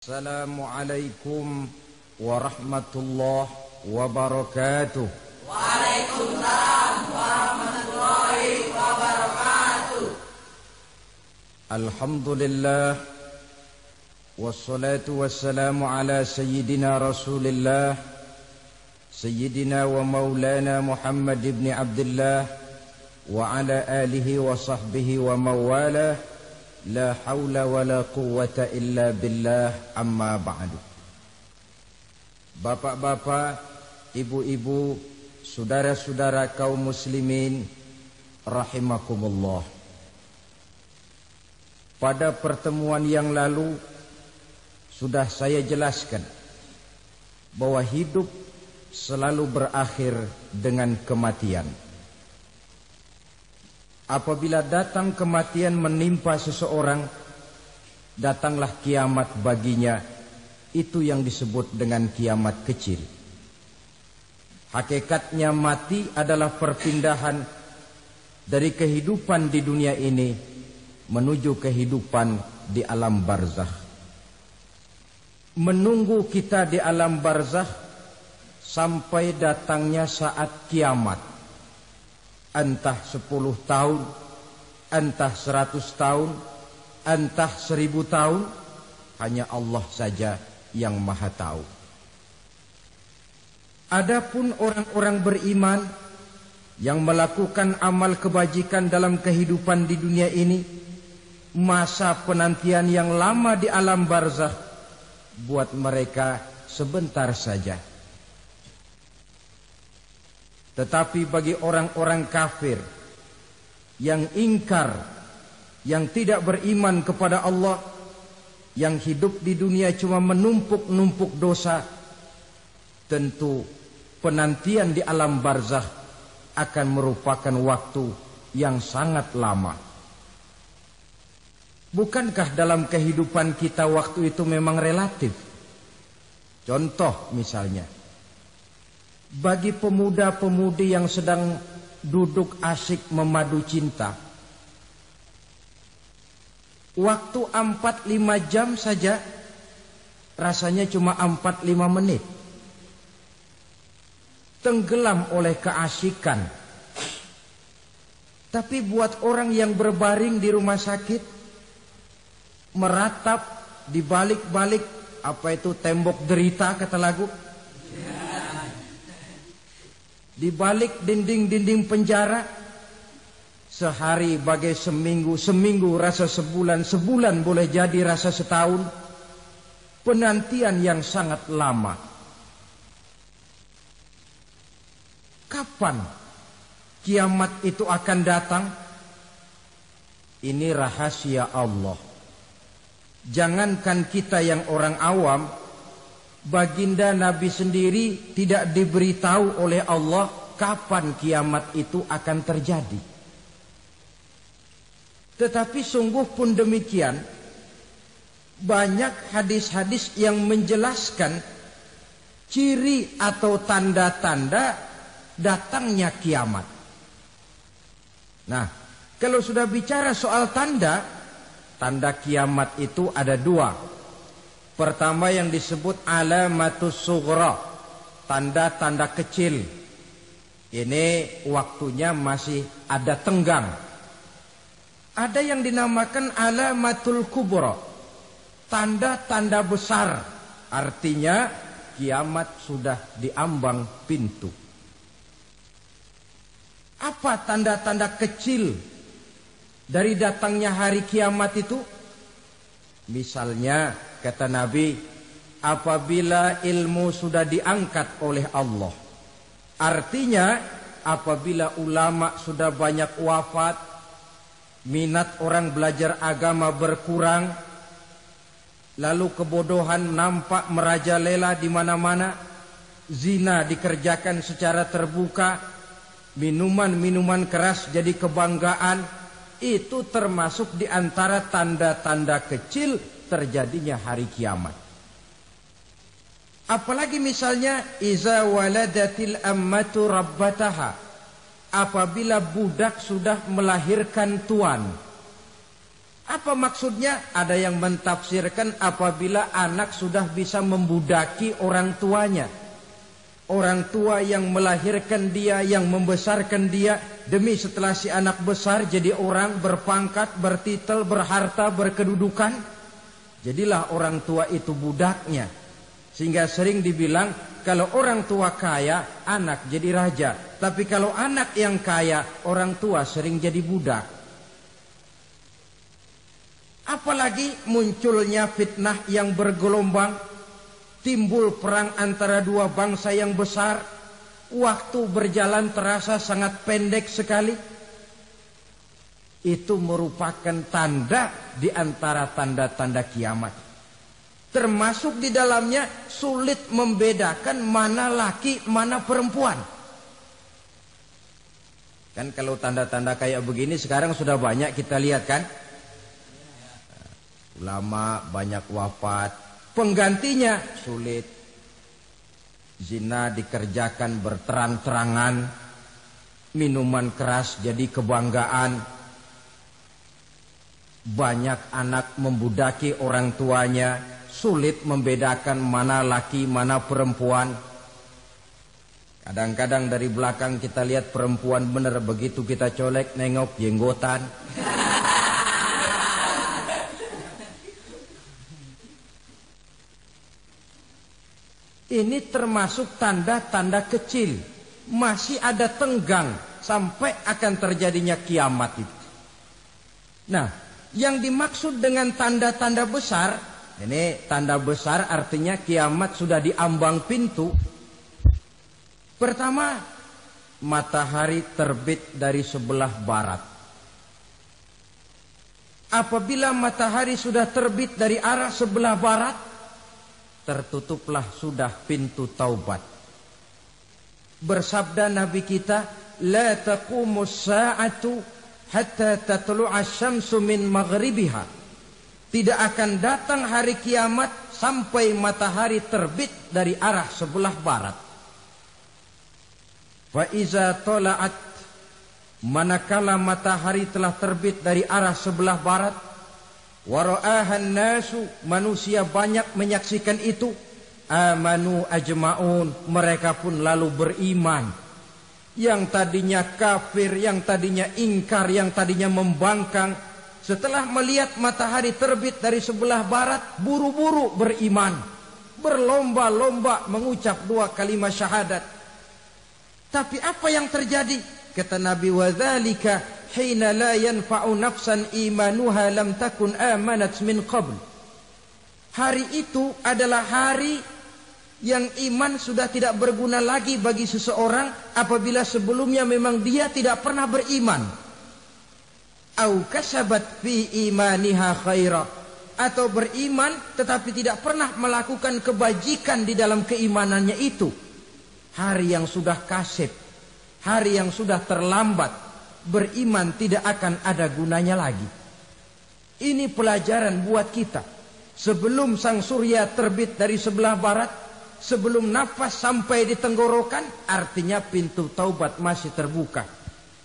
Assalamualaikum warahmatullahi wabarakatuh. Waalaikumsalam warahmatullahi wabarakatuh. Alhamdulillah wassalatu wassalamu ala sayyidina Rasulillah sayyidina wa maulana Muhammad ibn Abdullah wa ala alihi wa sahbihi wa mawalah. La haula wa la quwwata illa billah, amma ba'du. Bapak-bapak, ibu-ibu, saudara-saudara kaum muslimin rahimakumullah. Pada pertemuan yang lalu sudah saya jelaskan bahwa hidup selalu berakhir dengan kematian. Apabila datang kematian menimpa seseorang, datanglah kiamat baginya. Itu yang disebut dengan kiamat kecil. Hakikatnya mati adalah perpindahan dari kehidupan di dunia ini menuju kehidupan di alam barzakh. Menunggu kita di alam barzakh sampai datangnya saat kiamat. Entah 10 tahun, entah 100 tahun, entah 1000 tahun, hanya Allah saja yang maha tahu. Adapun orang-orang beriman yang melakukan amal kebajikan dalam kehidupan di dunia ini, masa penantian yang lama di alam barzakh buat mereka sebentar saja. Tetapi bagi orang-orang kafir yang ingkar, yang tidak beriman kepada Allah, yang hidup di dunia cuma menumpuk-numpuk dosa, tentu penantian di alam barzakh akan merupakan waktu yang sangat lama. Bukankah dalam kehidupan kita waktu itu memang relatif? Contoh misalnya, bagi pemuda-pemudi yang sedang duduk asyik memadu cinta, waktu 4-5 jam saja rasanya cuma 4-5 menit. Tenggelam oleh keasikan. Tapi buat orang yang berbaring di rumah sakit, meratap di balik-balik apa itu tembok derita kata lagu, di balik dinding-dinding penjara, sehari bagai seminggu, seminggu rasa sebulan, sebulan boleh jadi rasa setahun. Penantian yang sangat lama. Kapan kiamat itu akan datang? Ini rahasia Allah. Jangankan kita yang orang awam, baginda Nabi sendiri tidak diberitahu oleh Allah kapan kiamat itu akan terjadi. Tetapi sungguh pun demikian, banyak hadis-hadis yang menjelaskan ciri atau tanda-tanda datangnya kiamat. Nah, kalau sudah bicara soal tanda, tanda kiamat itu ada 2. Pertama yang disebut alamatus sughra, tanda-tanda kecil. Ini waktunya masih ada tenggang. Ada yang dinamakan alamatul kubra, tanda-tanda besar. Artinya kiamat sudah diambang pintu. Apa tanda-tanda kecil dari datangnya hari kiamat itu? Misalnya kata Nabi, apabila ilmu sudah diangkat oleh Allah. Artinya apabila ulama sudah banyak wafat, minat orang belajar agama berkurang, lalu kebodohan nampak merajalela di mana-mana, zina dikerjakan secara terbuka, minuman-minuman keras jadi kebanggaan, itu termasuk di antara tanda-tanda kecil terjadinya hari kiamat. Apalagi misalnya iza waladatil ammatu rabbataha, apabila budak sudah melahirkan tuan. Apa maksudnya? Ada yang mentafsirkan apabila anak sudah bisa membudaki orang tuanya. Orang tua yang melahirkan dia, yang membesarkan dia, demi setelah si anak besar jadi orang berpangkat, bertitel, berharta, berkedudukan. Jadilah orang tua itu budaknya. Sehingga sering dibilang kalau orang tua kaya, anak jadi raja. Tapi kalau anak yang kaya, orang tua sering jadi budak. Apalagi munculnya fitnah yang bergelombang, timbul perang antara dua bangsa yang besar, waktu berjalan terasa sangat pendek sekali. Itu merupakan tanda di antara tanda-tanda kiamat. Termasuk di dalamnya sulit membedakan mana laki, mana perempuan. Kan kalau tanda-tanda kayak begini sekarang sudah banyak kita lihat kan. Ulama banyak wafat, penggantinya sulit. Zina dikerjakan berterang-terangan, minuman keras jadi kebanggaan. Banyak anak membudaki orang tuanya, sulit membedakan mana laki, mana perempuan. Kadang-kadang dari belakang kita lihat perempuan benar, begitu kita colek nengok jenggotan. Ini termasuk tanda-tanda kecil. Masih ada tenggang sampai akan terjadinya kiamat itu. Nah, yang dimaksud dengan tanda-tanda besar, ini tanda besar artinya kiamat sudah di ambang pintu. Pertama, matahari terbit dari sebelah barat. Apabila matahari sudah terbit dari arah sebelah barat, tertutuplah sudah pintu taubat. Bersabda Nabi kita, la taqumus sa'atu hatta tatlu'a syamsu min maghribiha. Tidak akan datang hari kiamat sampai matahari terbit dari arah sebelah barat. Fa iza tala'at, manakala matahari telah terbit dari arah sebelah barat, wara'ahan nasu, manusia banyak menyaksikan itu, amanu ajma'un, mereka pun lalu beriman. Yang tadinya kafir, yang tadinya ingkar, yang tadinya membangkang, setelah melihat matahari terbit dari sebelah barat, buru-buru beriman, berlomba-lomba mengucap dua kalimat syahadat. Tapi apa yang terjadi? Kata Nabi, wadzalika hina la yanfa'u nafsan imanuha lam takun amanat min qabl. Hari itu adalah hari yang iman sudah tidak berguna lagi bagi seseorang apabila sebelumnya memang dia tidak pernah beriman. Au kasabat fi imaniha khaira, atau beriman tetapi tidak pernah melakukan kebajikan di dalam keimanannya itu. Hari yang sudah kasib, hari yang sudah terlambat, beriman tidak akan ada gunanya lagi. Ini pelajaran buat kita. Sebelum sang surya terbit dari sebelah barat, sebelum nafas sampai di tenggorokan, artinya pintu taubat masih terbuka.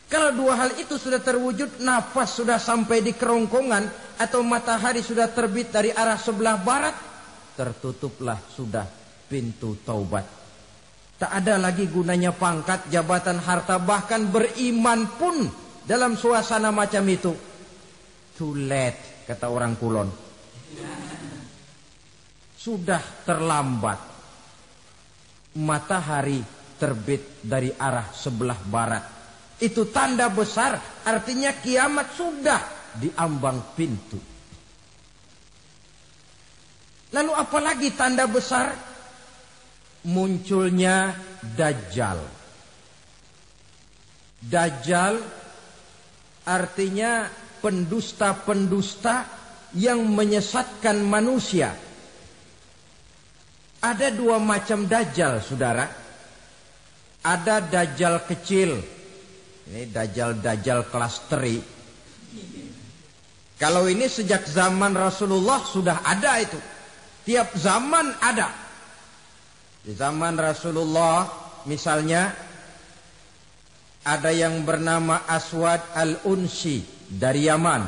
Kalau dua hal itu sudah terwujud, nafas sudah sampai di kerongkongan, atau matahari sudah terbit dari arah sebelah barat, tertutuplah sudah pintu taubat. Tak ada lagi gunanya pangkat, jabatan, harta, bahkan beriman pun dalam suasana macam itu. Too late, kata orang Kulon. Sudah terlambat. Matahari terbit dari arah sebelah barat. Itu tanda besar, artinya kiamat sudah di ambang pintu. Lalu apalagi tanda besar? Munculnya Dajjal. Dajjal artinya pendusta-pendusta yang menyesatkan manusia. Ada dua macam Dajjal, saudara. Ada Dajjal kecil. Ini Dajjal kelas teri. Kalau ini sejak zaman Rasulullah sudah ada itu. Tiap zaman ada. Di zaman Rasulullah misalnya ada yang bernama Aswad al-Unsi dari Yaman.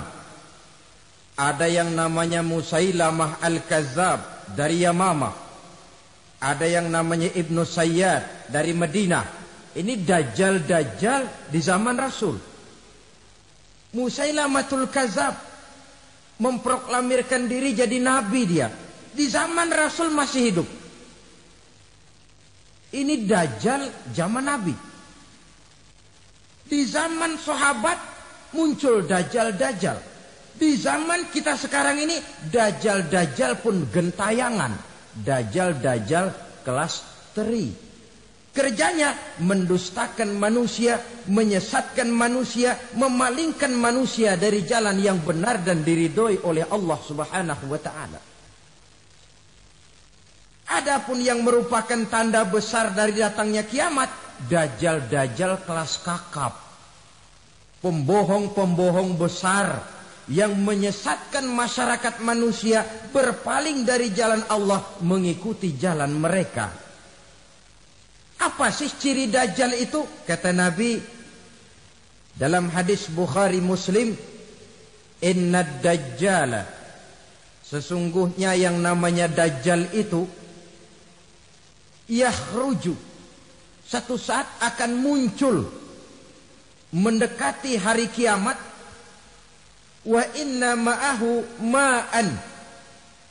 Ada yang namanya Musailamah Al-Kazzab dari Yamamah. Ada yang namanya Ibnu Sayyad dari Madinah. Ini dajjal-dajjal di zaman Rasul. Musailamatul Kazzab memproklamirkan diri jadi nabi dia. Di zaman Rasul masih hidup. Ini dajjal zaman Nabi. Di zaman sahabat muncul dajjal-dajjal. Di zaman kita sekarang ini dajjal-dajjal pun gentayangan. Dajjal-dajjal kelas teri. Kerjanya mendustakan manusia, menyesatkan manusia, memalingkan manusia dari jalan yang benar dan diridhoi oleh Allah Subhanahu wa taala. Adapun yang merupakan tanda besar dari datangnya kiamat, dajjal-dajjal kelas kakap. Pembohong-pembohong besar yang menyesatkan masyarakat manusia berpaling dari jalan Allah mengikuti jalan mereka. Apa sih ciri dajjal itu? Kata Nabi dalam hadis Bukhari Muslim, "Innad dajjala", sesungguhnya yang namanya dajjal itu yakhruju, satu saat akan muncul mendekati hari kiamat. Wa inna ma'ahu ma'an,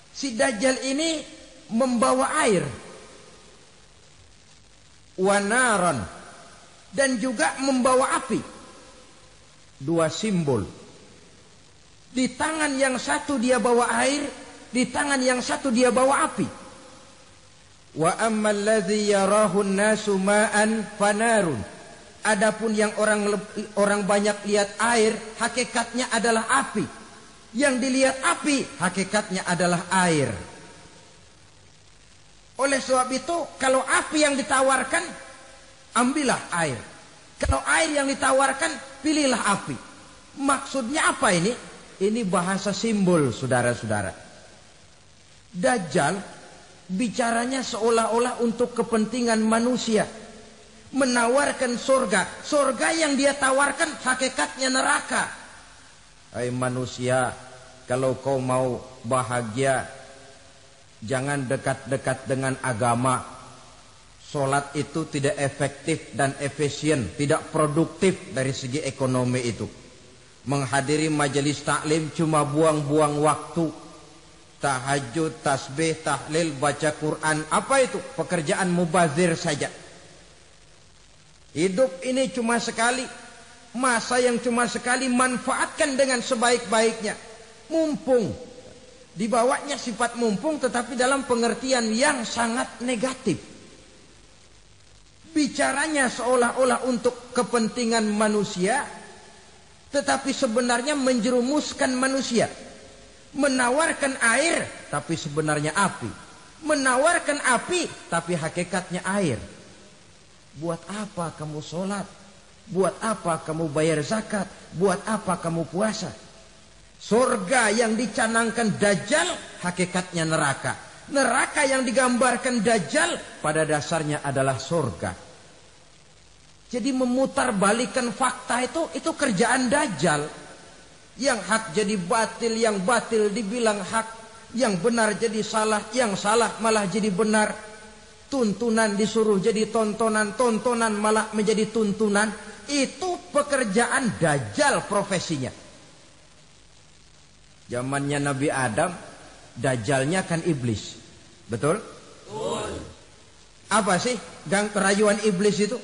si dajjal ini membawa air. Wa naran, dan juga membawa api. Dua simbol. Di tangan yang satu dia bawa air, di tangan yang satu dia bawa api. Wa ammal ladzi yarahu an-nasu ma'an fanarun. Adapun yang orang banyak lihat air, hakikatnya adalah api. Yang dilihat api, hakikatnya adalah air. Oleh sebab itu, kalau api yang ditawarkan, ambillah air. Kalau air yang ditawarkan, pilihlah api. Maksudnya apa ini? Ini bahasa simbol, saudara-saudara. Dajjal bicaranya seolah-olah untuk kepentingan manusia. Menawarkan surga. Surga yang dia tawarkan hakikatnya neraka. Hai manusia, kalau kau mau bahagia, jangan dekat-dekat dengan agama. Solat itu tidak efektif dan efisien, tidak produktif dari segi ekonomi itu. Menghadiri majelis taklim cuma buang-buang waktu. Tahajud, tasbih, tahlil, baca Quran, apa itu? Pekerjaan mubazir saja. Hidup ini cuma sekali, masa yang cuma sekali, manfaatkan dengan sebaik-baiknya. Mumpung, dibawanya sifat mumpung tetapi dalam pengertian yang sangat negatif. Bicaranya seolah-olah untuk kepentingan manusia, tetapi sebenarnya menjerumuskan manusia. Menawarkan air, tapi sebenarnya api. Menawarkan api, tapi hakikatnya air. Buat apa kamu sholat? Buat apa kamu bayar zakat? Buat apa kamu puasa? Surga yang dicanangkan Dajjal, hakikatnya neraka. Neraka yang digambarkan Dajjal, pada dasarnya adalah surga. Jadi memutarbalikan fakta itu kerjaan Dajjal. Yang hak jadi batil, yang batil dibilang hak, yang benar jadi salah, yang salah malah jadi benar. Tuntunan disuruh jadi tontonan, tontonan malah menjadi tuntunan. Itu pekerjaan Dajjal profesinya. Zamannya Nabi Adam, Dajjalnya kan iblis. Betul? Betul. Apa sih gang kerayuan iblis itu?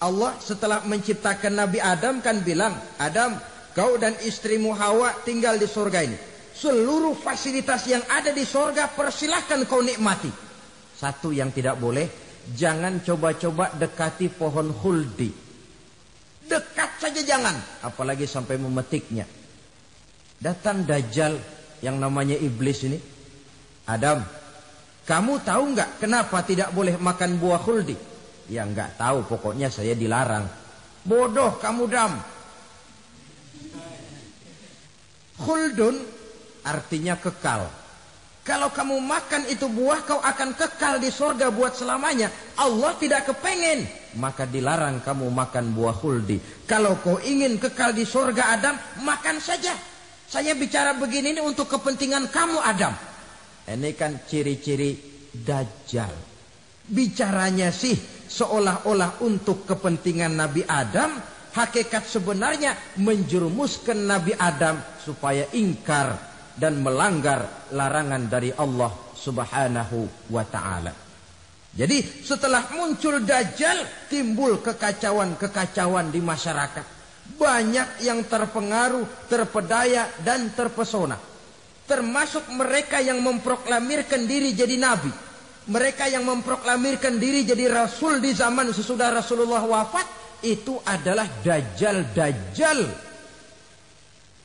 Allah setelah menciptakan Nabi Adam kan bilang, Adam, kau dan istrimu Hawa tinggal di surga ini. Seluruh fasilitas yang ada di surga persilahkan kau nikmati. Satu yang tidak boleh, jangan coba-coba dekati pohon khuldi. Dekat saja jangan, apalagi sampai memetiknya. Datang Dajjal yang namanya iblis ini. Adam, kamu tahu nggak kenapa tidak boleh makan buah khuldi? Ya nggak tahu, pokoknya saya dilarang. Bodoh kamu Dam. Khuldun artinya kekal. Kalau kamu makan itu buah, kau akan kekal di surga buat selamanya. Allah tidak kepengen, maka dilarang kamu makan buah khuldi. Kalau kau ingin kekal di surga Adam, makan saja. Saya bicara begini ini untuk kepentingan kamu Adam. Ini kan ciri-ciri Dajjal. Bicaranya sih seolah-olah untuk kepentingan Nabi Adam. Hakikat sebenarnya menjerumuskan Nabi Adam supaya ingkar dan melanggar larangan dari Allah Subhanahu wa ta'ala. Jadi setelah muncul Dajjal, timbul kekacauan-kekacauan di masyarakat. Banyak yang terpengaruh, terpedaya dan terpesona. Termasuk mereka yang memproklamirkan diri jadi nabi. Mereka yang memproklamirkan diri jadi rasul di zaman sesudah Rasulullah wafat. Itu adalah Dajjal.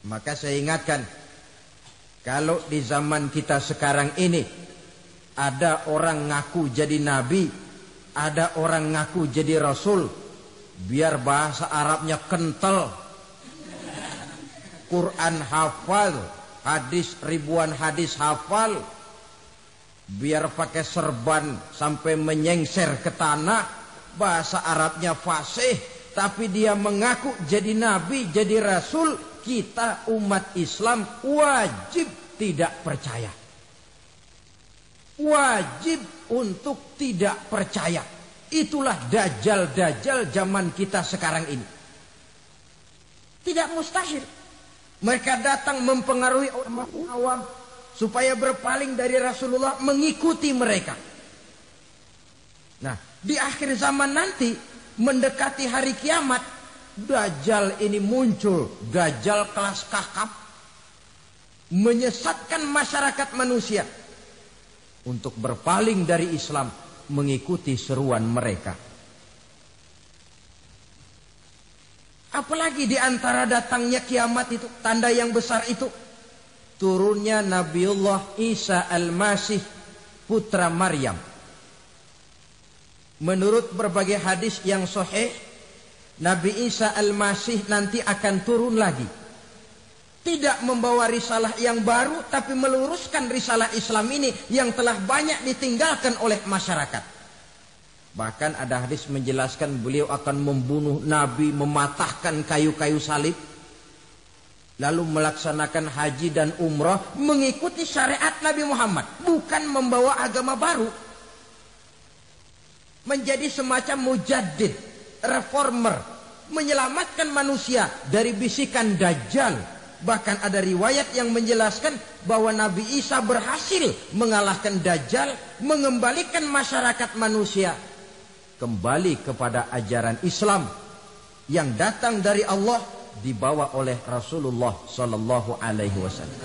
Maka saya ingatkan, kalau di zaman kita sekarang ini ada orang ngaku jadi nabi, ada orang ngaku jadi rasul, biar bahasa Arabnya kental, Quran hafal, hadis ribuan hadis hafal, biar pakai serban sampai menyengser ke tanah, bahasa Arabnya fasih, tapi dia mengaku jadi nabi, jadi rasul. Kita umat Islam wajib tidak percaya. Wajib untuk tidak percaya. Itulah Dajjal zaman kita sekarang ini. Tidak mustahil mereka datang mempengaruhi orang awam supaya berpaling dari Rasulullah, mengikuti mereka. Nah, di akhir zaman nanti, mendekati hari kiamat, Dajjal ini muncul. Dajjal kelas kakap, menyesatkan masyarakat manusia untuk berpaling dari Islam, mengikuti seruan mereka. Apalagi di antara datangnya kiamat itu, tanda yang besar itu, turunnya Nabiullah Isa Al-Masih, putra Maryam. Menurut berbagai hadis yang sahih, Nabi Isa Al-Masih nanti akan turun lagi. Tidak membawa risalah yang baru, tapi meluruskan risalah Islam ini yang telah banyak ditinggalkan oleh masyarakat. Bahkan ada hadis menjelaskan beliau akan membunuh Nabi, mematahkan kayu-kayu salib, lalu melaksanakan haji dan umrah mengikuti syariat Nabi Muhammad, bukan membawa agama baru. Menjadi semacam mujaddid, reformer, menyelamatkan manusia dari bisikan Dajjal. Bahkan ada riwayat yang menjelaskan bahwa Nabi Isa berhasil mengalahkan Dajjal, mengembalikan masyarakat manusia kembali kepada ajaran Islam yang datang dari Allah, dibawa oleh Rasulullah sallallahu alaihi wasallam.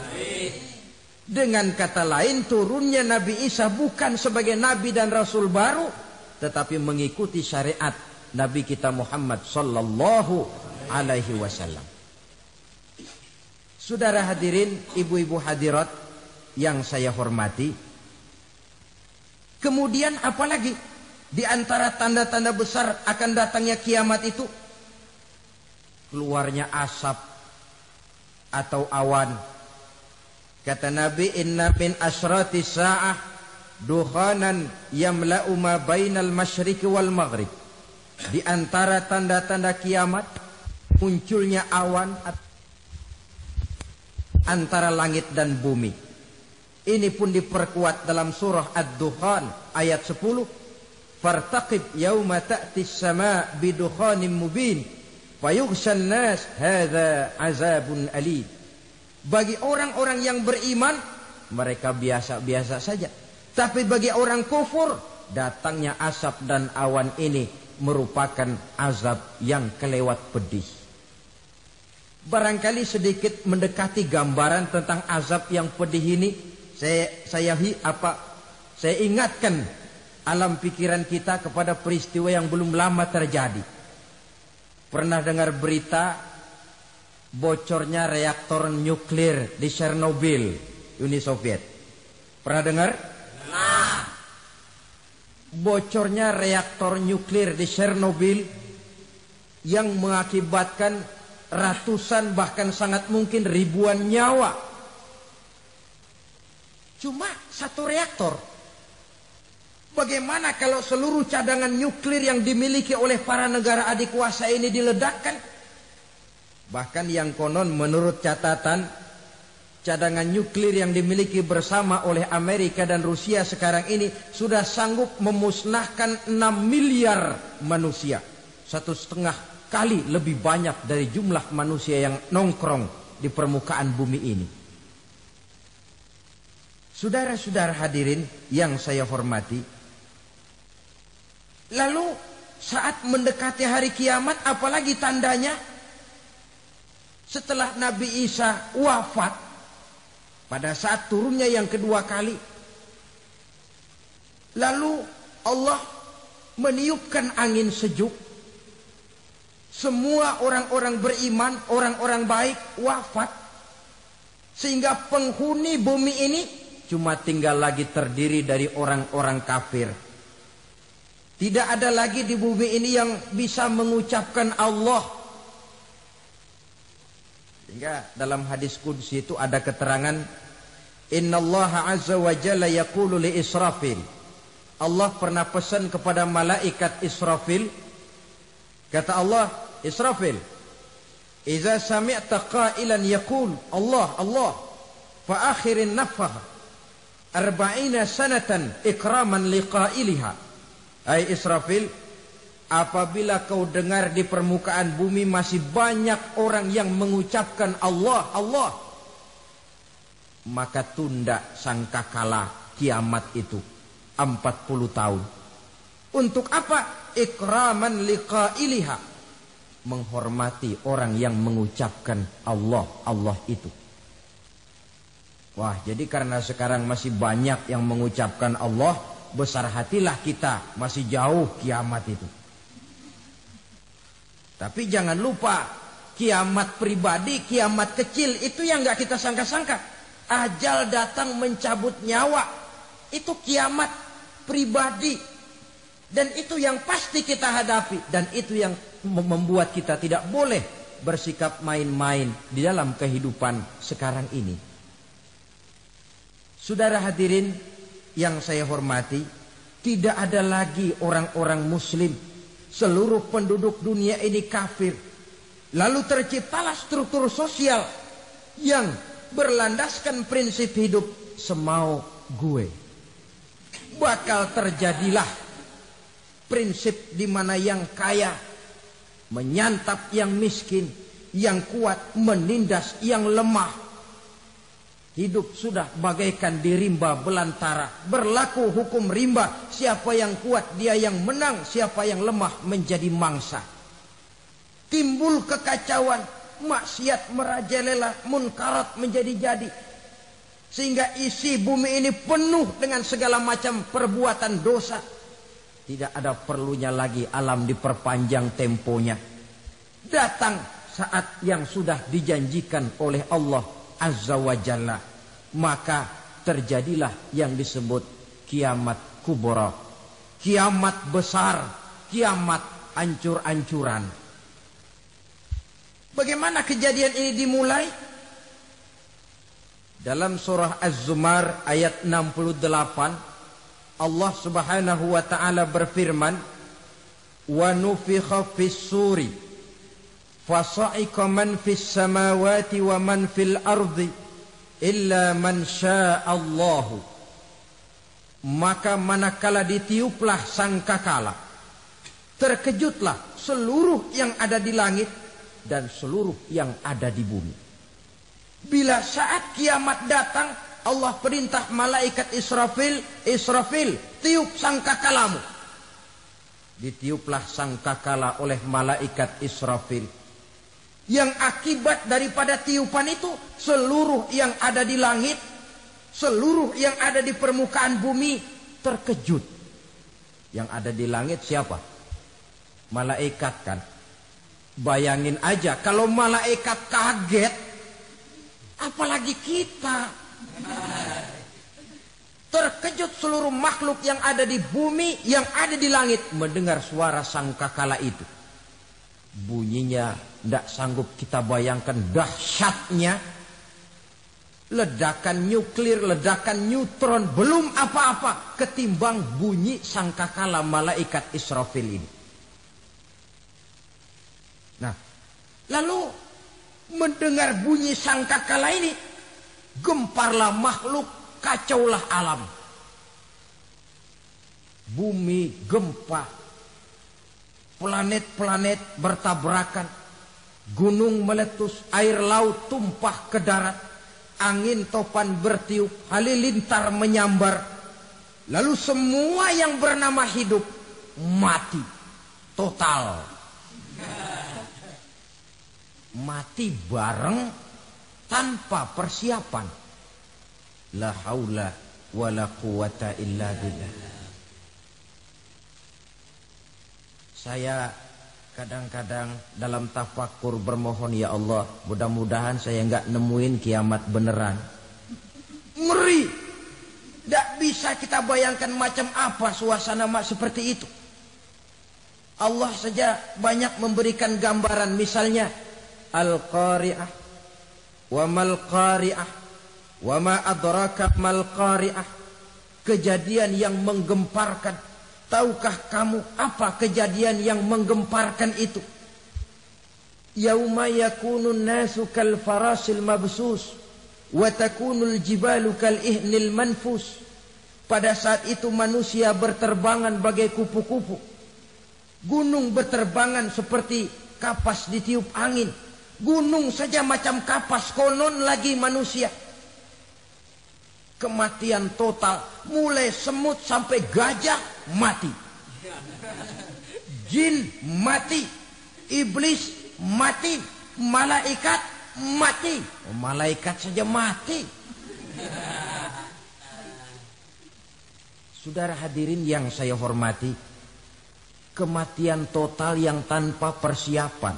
Dengan kata lain, turunnya Nabi Isa bukan sebagai nabi dan rasul baru, tetapi mengikuti syariat Nabi kita Muhammad sallallahu alaihi wasallam. Saudara hadirin, ibu-ibu hadirat yang saya hormati, kemudian apalagi di antara tanda-tanda besar akan datangnya kiamat itu? Keluarnya asap atau awan. Kata Nabi, inna min asratis sa'ah dukhanan yamla'u ma bainal masyriqi wal maghrib. Di antara tanda-tanda kiamat, munculnya awan antara langit dan bumi. Ini pun diperkuat dalam surah Ad-Dukhan ayat 10. Fartaqib yawma ta'ti as-sama' bidukhanin mubin fayughshan nas hadza azabun alim. Bagi orang-orang yang beriman, mereka biasa-biasa saja. Tapi bagi orang kufur, datangnya asap dan awan ini merupakan azab yang kelewat pedih. Barangkali sedikit mendekati gambaran tentang azab yang pedih ini, saya ingatkan alam pikiran kita kepada peristiwa yang belum lama terjadi. Pernah dengar berita bocornya reaktor nuklir di Chernobyl, Uni Soviet? Pernah dengar? Nah, bocornya reaktor nuklir di Chernobyl yang mengakibatkan ratusan bahkan sangat mungkin ribuan nyawa. Cuma satu reaktor. Bagaimana kalau seluruh cadangan nuklir yang dimiliki oleh para negara adikuasa ini diledakkan? Bahkan yang konon menurut catatan cadangan nuklir yang dimiliki bersama oleh Amerika dan Rusia sekarang ini sudah sanggup memusnahkan 6 miliar manusia. 1,5 kali lebih banyak dari jumlah manusia yang nongkrong di permukaan bumi ini. Saudara-saudara hadirin yang saya hormati, lalu saat mendekati hari kiamat, apalagi tandanya? Setelah Nabi Isa wafat, pada saat turunnya yang kedua kali, lalu Allah meniupkan angin sejuk. Semua orang-orang beriman, orang-orang baik wafat. Sehingga penghuni bumi ini cuma tinggal lagi terdiri dari orang-orang kafir. Tidak ada lagi di bumi ini yang bisa mengucapkan Allah. Sehingga dalam hadis qudsi itu ada keterangan, Innallaha azza wa jalla yaqulu li Israfil. Allah pernah pesan kepada malaikat Israfil. Kata Allah, Israfil, Iza sami'ta qailan yaqul Allah, Allah, fa akhirin nafah 40 sanatan ikraman liqailiha. Hai Israfil, apabila kau dengar di permukaan bumi masih banyak orang yang mengucapkan Allah, Allah, maka tunda sangkakala kiamat itu 40 tahun. Untuk apa? Ikraman liqailiha, menghormati orang yang mengucapkan Allah, Allah itu. Wah, jadi karena sekarang masih banyak yang mengucapkan Allah, besar hatilah kita, masih jauh kiamat itu. Tapi jangan lupa, kiamat pribadi, kiamat kecil itu yang gak kita sangka-sangka. Ajal datang mencabut nyawa, itu kiamat pribadi. Dan itu yang pasti kita hadapi. Dan itu yang membuat kita tidak boleh bersikap main-main di dalam kehidupan sekarang ini. Saudara hadirin yang saya hormati, tidak ada lagi orang-orang muslim. Seluruh penduduk dunia ini kafir. Lalu terciptalah struktur sosial yang berlandaskan prinsip hidup semau gue. Bakal terjadilah prinsip di mana yang kaya menyantap yang miskin, yang kuat menindas yang lemah. Hidup sudah bagaikan di rimba belantara. Berlaku hukum rimba, siapa yang kuat dia yang menang, siapa yang lemah menjadi mangsa. Timbul kekacauan, maksiat merajalela, munkarat menjadi-jadi. Sehingga isi bumi ini penuh dengan segala macam perbuatan dosa. Tidak ada perlunya lagi alam diperpanjang temponya. Datang saat yang sudah dijanjikan oleh Allah Azza wa Jalla. Maka terjadilah yang disebut kiamat kubra. Kiamat besar, kiamat ancur-ancuran. Bagaimana kejadian ini dimulai? Dalam surah Az-Zumar ayat 68, Allah Subhanahu wa taala berfirman, "Wa nufikha fis-suri fasa'iqa man fis samawati wa man fil ardi illa man sya'allahu." Maka manakala ditiuplah sangkakala, terkejutlah seluruh yang ada di langit dan seluruh yang ada di bumi. Bila saat kiamat datang, Allah perintah malaikat Israfil, Israfil, tiup sangkakalamu. Ditiuplah sangkakala oleh malaikat Israfil. Yang akibat daripada tiupan itu, seluruh yang ada di langit, seluruh yang ada di permukaan bumi terkejut. Yang ada di langit siapa? Malaikat kan. Bayangin aja kalau malaikat kaget, apalagi kita. Terkejut seluruh makhluk yang ada di bumi, yang ada di langit mendengar suara sangkakala itu. Bunyinya tidak sanggup kita bayangkan dahsyatnya. Ledakan nuklir, ledakan neutron, belum apa-apa ketimbang bunyi sangkakala malaikat Israfil ini. Nah, lalu mendengar bunyi sangkakala ini, gemparlah makhluk, kacaulah alam. Bumi gempa, planet-planet bertabrakan, gunung meletus, air laut tumpah ke darat, angin topan bertiup, halilintar menyambar. Lalu semua yang bernama hidup mati total. Mati bareng tanpa persiapan. La haula wala quwata illa billah. Saya kadang-kadang dalam tafakur bermohon, ya Allah, mudah-mudahan saya enggak nemuin kiamat beneran. Ngeri. Tidak bisa kita bayangkan macam apa suasana seperti itu. Allah saja banyak memberikan gambaran, misalnya Al-Qari'ah, wa mal qari'ah, wa ma adraka mal qari'ah. Kejadian yang menggemparkan. Tahukah kamu apa kejadian yang menggemparkan itu? Yauma yakunun nasu kal farasil mabsus wa takunul jibalu kal ihnil manfus. Pada saat itu manusia berterbangan bagai kupu-kupu. Gunung berterbangan seperti kapas ditiup angin. Gunung saja macam kapas, konon lagi manusia. Kematian total, mulai semut sampai gajah mati, jin mati, iblis mati, malaikat mati. Malaikat saja mati. Saudara hadirin yang saya hormati, kematian total yang tanpa persiapan.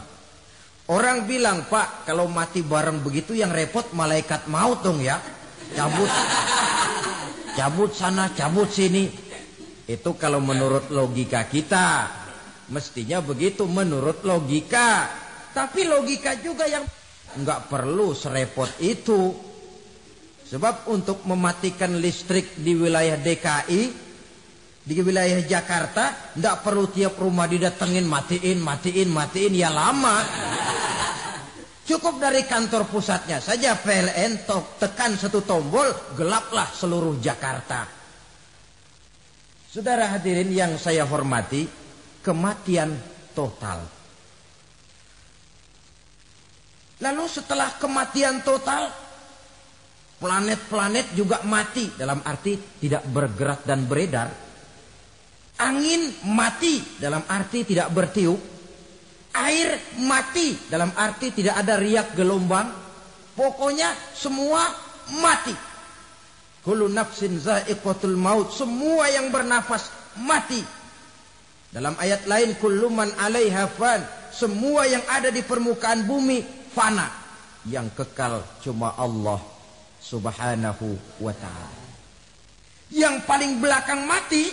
Orang bilang, Pak, kalau mati bareng begitu yang repot malaikat maut dong ya. Cabut sana, cabut sini. Itu kalau menurut logika kita. Mestinya begitu menurut logika. Tapi logika juga yang nggak perlu serepot itu. Sebab untuk mematikan listrik di wilayah DKI, di wilayah Jakarta, nggak perlu tiap rumah didatengin, matiin, ya lama. Cukup dari kantor pusatnya saja PLN tekan satu tombol, gelaplah seluruh Jakarta. Saudara hadirin yang saya hormati, kematian total. Lalu setelah kematian total, planet-planet juga mati, dalam arti tidak bergerak dan beredar. Angin mati, dalam arti tidak bertiup. Air mati, dalam arti tidak ada riak gelombang. Pokoknya semua mati. Kullu nafsin za'iqatul maut. Semua yang bernafas mati. Dalam ayat lain, kullu man 'alaiha fan. Semua yang ada di permukaan bumi fana. Yang kekal cuma Allah Subhanahu wa ta'ala. Yang paling belakang mati,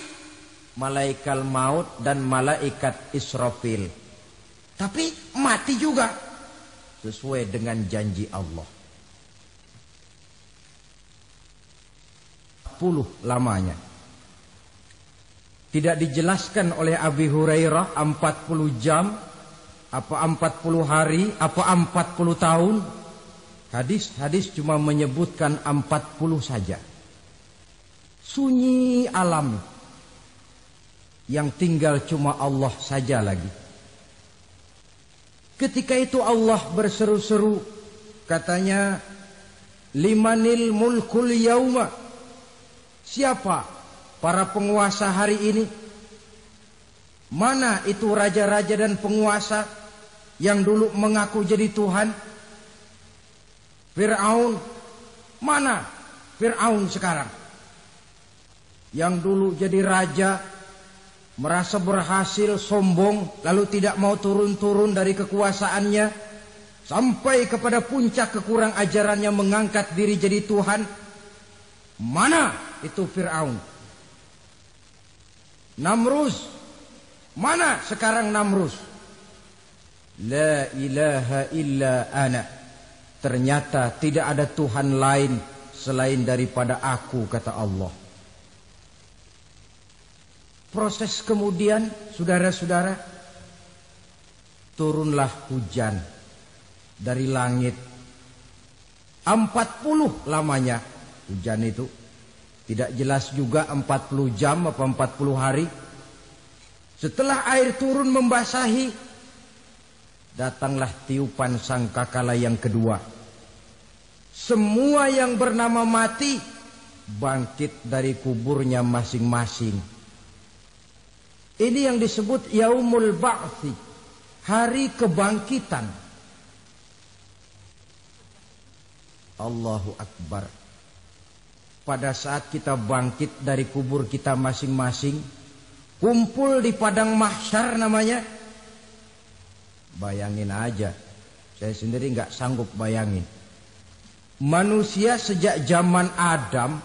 malaikat maut dan malaikat Israfil. Tapi mati juga sesuai dengan janji Allah. 40 lamanya. Tidak dijelaskan oleh Abi Hurairah 40 jam, apa 40 hari, apa 40 tahun. Hadis-hadis cuma menyebutkan 40 saja. Sunyi alam. Yang tinggal cuma Allah saja lagi. Ketika itu Allah berseru-seru, katanya, limanil mulkul yauma. Siapa para penguasa hari ini? Mana itu raja-raja dan penguasa yang dulu mengaku jadi Tuhan? Fir'aun. Mana Fir'aun sekarang? Yang dulu jadi raja, merasa berhasil, sombong, lalu tidak mau turun-turun dari kekuasaannya, sampai kepada puncak kekurang ajarannya mengangkat diri jadi Tuhan. Mana itu Fir'aun? Namrus. Mana sekarang Namrus? La ilaha illa ana. Ternyata tidak ada Tuhan lain selain daripada aku, kata Allah. Proses kemudian, saudara-saudara, turunlah hujan dari langit. 40 lamanya. hujan itu. Tidak jelas juga 40 jam apa 40 hari. Setelah air turun membasahi, datanglah tiupan sangkakala yang kedua. Semua yang bernama mati bangkit dari kuburnya masing-masing. Ini yang disebut Yaumul Ba'thi, hari kebangkitan. Allahu Akbar. Pada saat kita bangkit dari kubur kita masing-masing, kumpul di padang mahsyar namanya. Bayangin aja, saya sendiri nggak sanggup bayangin. Manusia sejak zaman Adam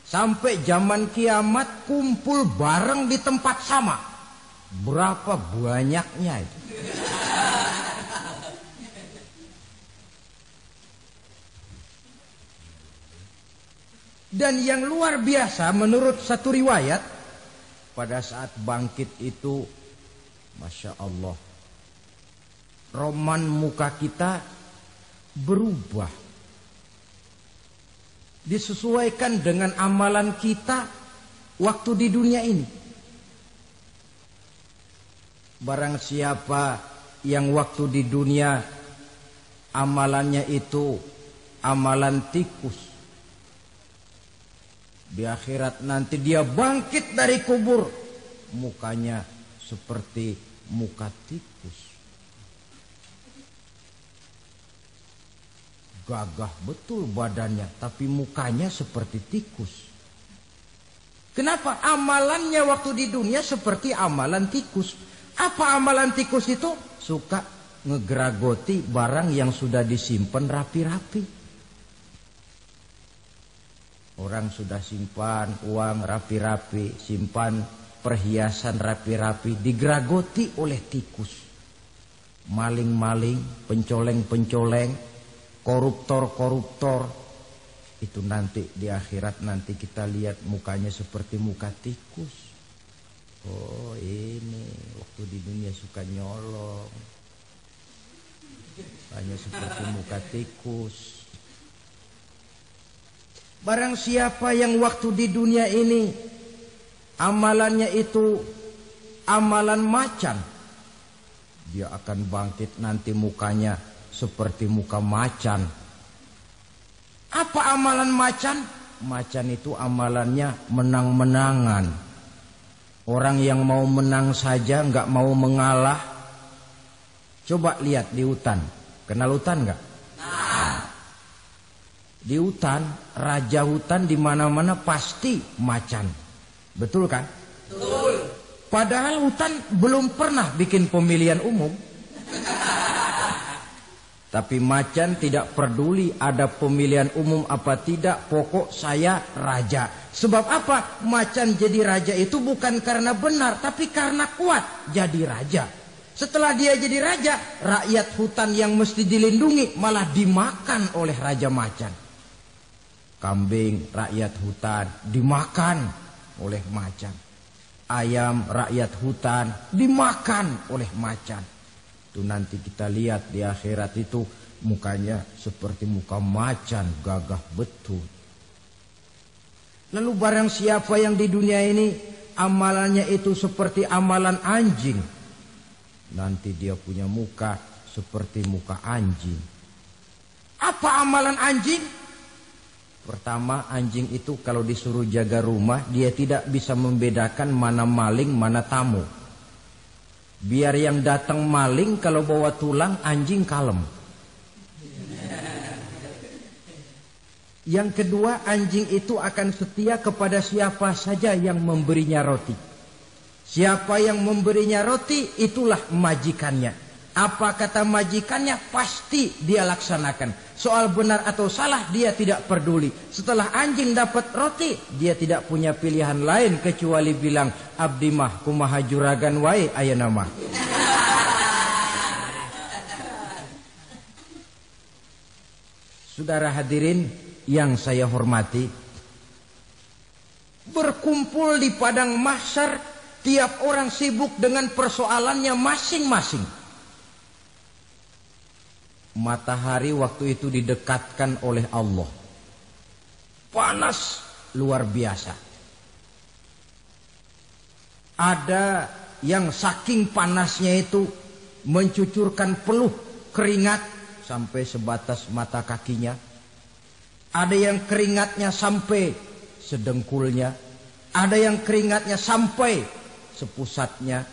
sampai zaman kiamat kumpul bareng di tempat sama. Berapa banyaknya itu? Dan yang luar biasa menurut satu riwayat, pada saat bangkit itu, Masya Allah, roman muka kita berubah. Disesuaikan dengan amalan kita waktu di dunia ini. Barang siapa yang waktu di dunia amalannya itu amalan tikus, di akhirat nanti dia bangkit dari kubur, mukanya seperti muka tikus. Gagah betul badannya, tapi mukanya seperti tikus. Kenapa? Amalannya waktu di dunia seperti amalan tikus. Apa amalan tikus itu? Suka ngegeragoti barang yang sudah disimpan rapi-rapi. Orang sudah simpan uang rapi-rapi, simpan perhiasan rapi-rapi, digeragoti oleh tikus. Maling-maling, pencoleng-pencoleng, koruptor-koruptor. Itu nanti di akhirat nanti kita lihat mukanya seperti muka tikus. Oh ini waktu di dunia suka nyolong, hanya seperti muka tikus. Barang siapa yang waktu di dunia ini amalannya itu amalan macan, dia akan bangkit nanti mukanya seperti muka macan. Apa amalan macan? Macan itu amalannya menang-menangan. Orang yang mau menang saja nggak mau mengalah. Coba lihat di hutan. Kenal hutan nggak? Di hutan, raja hutan di mana-mana pasti macan. Betul kan? Betul. Padahal hutan belum pernah bikin pemilihan umum. Tapi macan tidak peduli ada pemilihan umum apa tidak, pokok saya raja. Sebab apa? Macan jadi raja itu bukan karena benar, tapi karena kuat jadi raja. Setelah dia jadi raja, rakyat hutan yang mesti dilindungi malah dimakan oleh raja macan. Kambing rakyat hutan dimakan oleh macan. Ayam rakyat hutan dimakan oleh macan. Itu nanti kita lihat di akhirat itu mukanya seperti muka macan, gagah betul. Lalu barang siapa yang di dunia ini amalannya itu seperti amalan anjing, nanti dia punya muka seperti muka anjing. Apa amalan anjing? Pertama, anjing itu kalau disuruh jaga rumah, dia tidak bisa membedakan mana maling, mana tamu. Biar yang datang maling, kalau bawa tulang, anjing kalem. Yang kedua, anjing itu akan setia kepada siapa saja yang memberinya roti. Siapa yang memberinya roti, itulah majikannya. Apa kata majikannya, pasti dia laksanakan. Soal benar atau salah, dia tidak peduli. Setelah anjing dapat roti, dia tidak punya pilihan lain kecuali bilang, abdi mah kumaha juragan wae ayeuna mah. Saudara hadirin yang saya hormati, berkumpul di padang mahsyar, tiap orang sibuk dengan persoalannya masing-masing. Matahari waktu itu didekatkan oleh Allah. panas luar biasa. Ada yang saking panasnya itu mencucurkan peluh keringat sampai sebatas mata kakinya. Ada yang keringatnya sampai sedengkulnya. Ada yang keringatnya sampai sepusatnya.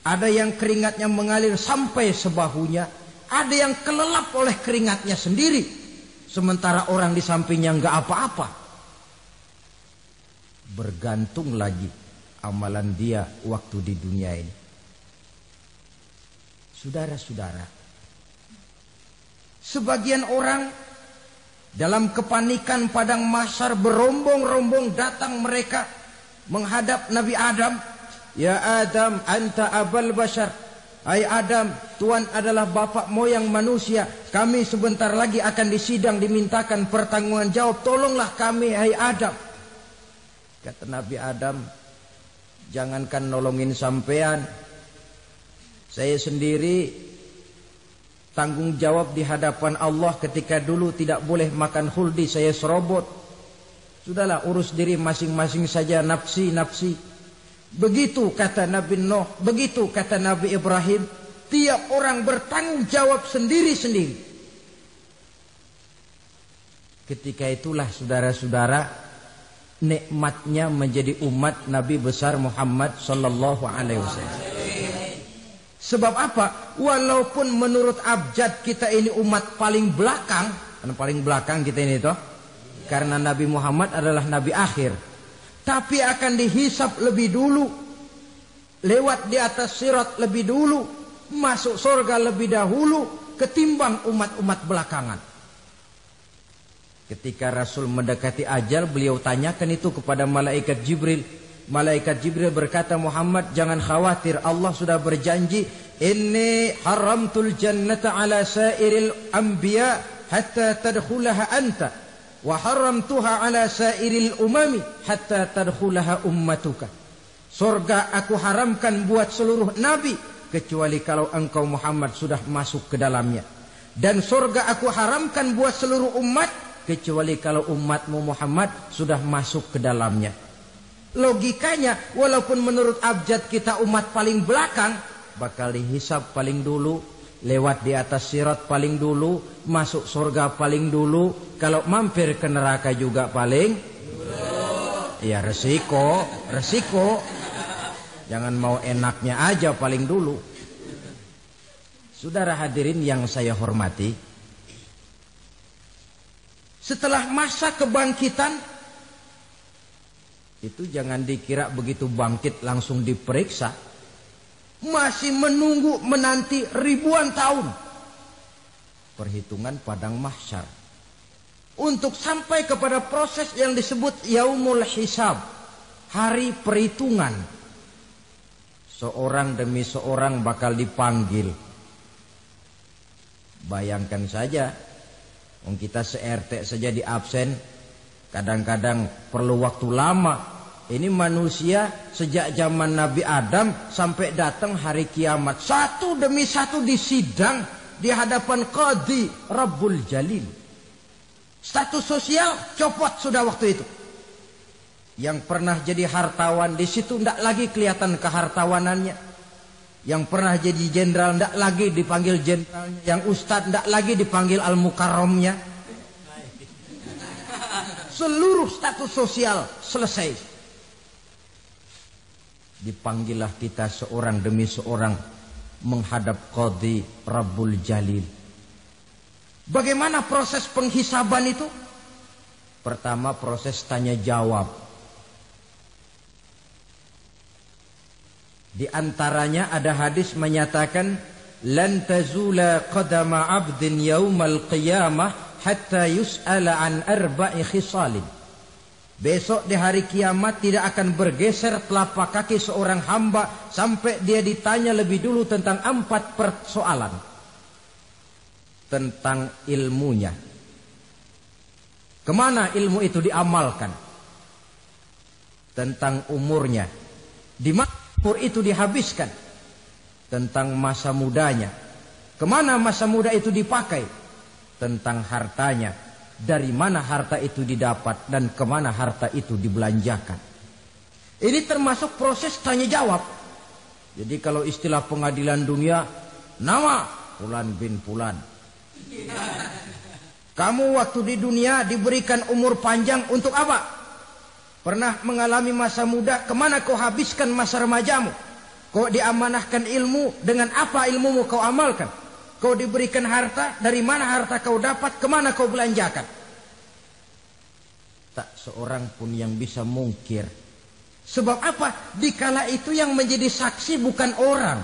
Ada yang keringatnya mengalir sampai sebahunya. Ada yang kelelap oleh keringatnya sendiri. Sementara orang di sampingnya enggak apa-apa. Bergantung lagi amalan dia waktu di dunia ini. Saudara-saudara, sebagian orang dalam kepanikan padang mahsyar berombong-rombong datang mereka menghadap Nabi Adam. Ya Adam, anta abal bashar. Hai Adam, Tuhan adalah bapak moyang manusia. Kami sebentar lagi akan disidang, dimintakan pertanggungan jawab. Tolonglah kami, hai Adam. Kata Nabi Adam, jangankan nolongin sampean, saya sendiri tanggung jawab di hadapan Allah ketika dulu tidak boleh makan khuldi, saya serobot. Sudahlah, urus diri masing-masing saja, nafsi. Begitu kata Nabi Nuh, begitu kata Nabi Ibrahim. Tiap orang bertanggung jawab sendiri-sendiri. Ketika itulah saudara-saudara, nikmatnya menjadi umat Nabi besar Muhammad sallallahu alaihi wasallam. Sebab apa? Walaupun menurut abjad kita ini umat paling belakang, karena paling belakang kita ini toh, karena Nabi Muhammad adalah Nabi akhir, tapi akan dihisap lebih dulu, lewat di atas sirat lebih dulu, masuk surga lebih dahulu ketimbang umat-umat belakangan. Ketika Rasul mendekati ajal, beliau tanyakan itu kepada malaikat Jibril. Malaikat Jibril berkata, Muhammad jangan khawatir, Allah sudah berjanji, inni haramtul jannata ala sairil anbiya hatta tadkhulaha anta, wa haramtuha ala sairil umami hatta tadkhulaha ummatuka. Surga aku haramkan buat seluruh nabi kecuali kalau engkau Muhammad sudah masuk ke dalamnya. Dan surga aku haramkan buat seluruh umat kecuali kalau umatmu Muhammad sudah masuk ke dalamnya. Logikanya, walaupun menurut abjad kita umat paling belakang, bakal dihisab paling dulu, lewat di atas sirat paling dulu, masuk surga paling dulu, kalau mampir ke neraka juga paling dulu. Ya resiko. Jangan mau enaknya aja paling dulu. Saudara hadirin yang saya hormati, setelah masa kebangkitan itu jangan dikira begitu bangkit langsung diperiksa. Masih menunggu menanti ribuan tahun perhitungan padang mahsyar untuk sampai kepada proses yang disebut yaumul hisab, hari perhitungan. Seorang demi seorang bakal dipanggil. Bayangkan saja, kita se-RT saja di absen, kadang-kadang perlu waktu lama. Ini manusia sejak zaman Nabi Adam sampai datang hari kiamat, satu demi satu disidang di hadapan Qadhi Rabbul Jalil. Status sosial copot sudah waktu itu. Yang pernah jadi hartawan di situ tidak lagi kelihatan kehartawanannya. Yang pernah jadi jenderal tidak lagi dipanggil jenderalnya. Yang ustadz tidak lagi dipanggil al-mukarramnya. Seluruh status sosial selesai. Dipanggillah kita seorang demi seorang menghadap Qadhi Rabbul Jalil. Bagaimana proses penghisaban itu? Pertama proses tanya jawab. Di antaranya ada hadis menyatakan, lan tazula qadama 'abdin yaumal qiyamah hatta yus'ala an arba'i khisalin. Besok di hari kiamat tidak akan bergeser telapak kaki seorang hamba sampai dia ditanya lebih dulu tentang 4 persoalan. Tentang ilmunya. Kemana ilmu itu diamalkan? Tentang umurnya. Di mana umur itu dihabiskan? Tentang masa mudanya. Kemana masa muda itu dipakai? Tentang hartanya. dari mana harta itu didapat dan kemana harta itu dibelanjakan. Ini termasuk proses tanya jawab. Jadi kalau istilah pengadilan dunia, nama Fulan bin Fulan. Kamu waktu di dunia diberikan umur panjang untuk apa? Pernah mengalami masa muda, kemana kau habiskan masa remajamu? Kau diamanahkan ilmu, dengan apa ilmumu kau amalkan? Kau diberikan harta, dari mana harta kau dapat, kemana kau belanjakan? Tak seorang pun yang bisa mungkir. Sebab apa? Dikala itu yang menjadi saksi bukan orang.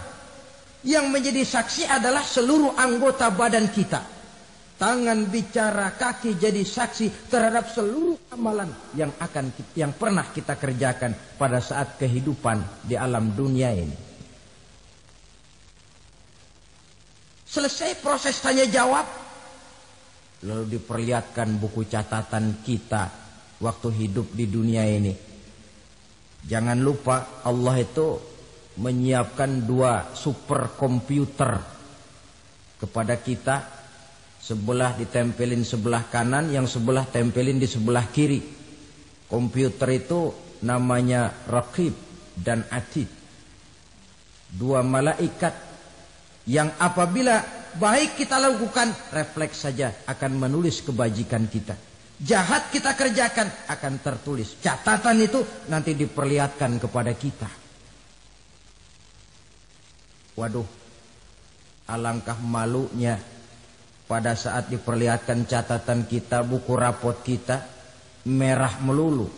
Yang menjadi saksi adalah seluruh anggota badan kita. Tangan bicara, kaki jadi saksi terhadap seluruh amalan yang pernah kita kerjakan pada saat kehidupan di alam dunia ini. Selesai proses tanya jawab, lalu diperlihatkan buku catatan kita waktu hidup di dunia ini. Jangan lupa Allah itu menyiapkan 2 superkomputer kepada kita. Sebelah ditempelin sebelah kanan, yang sebelah tempelin di sebelah kiri. Komputer itu namanya Raqib dan Atid. 2 malaikat yang apabila baik kita lakukan, refleks saja akan menulis kebajikan kita. Jahat kita kerjakan akan tertulis. Catatan itu nanti diperlihatkan kepada kita. Waduh, alangkah malunya pada saat diperlihatkan catatan kita, buku rapot kita merah melulu.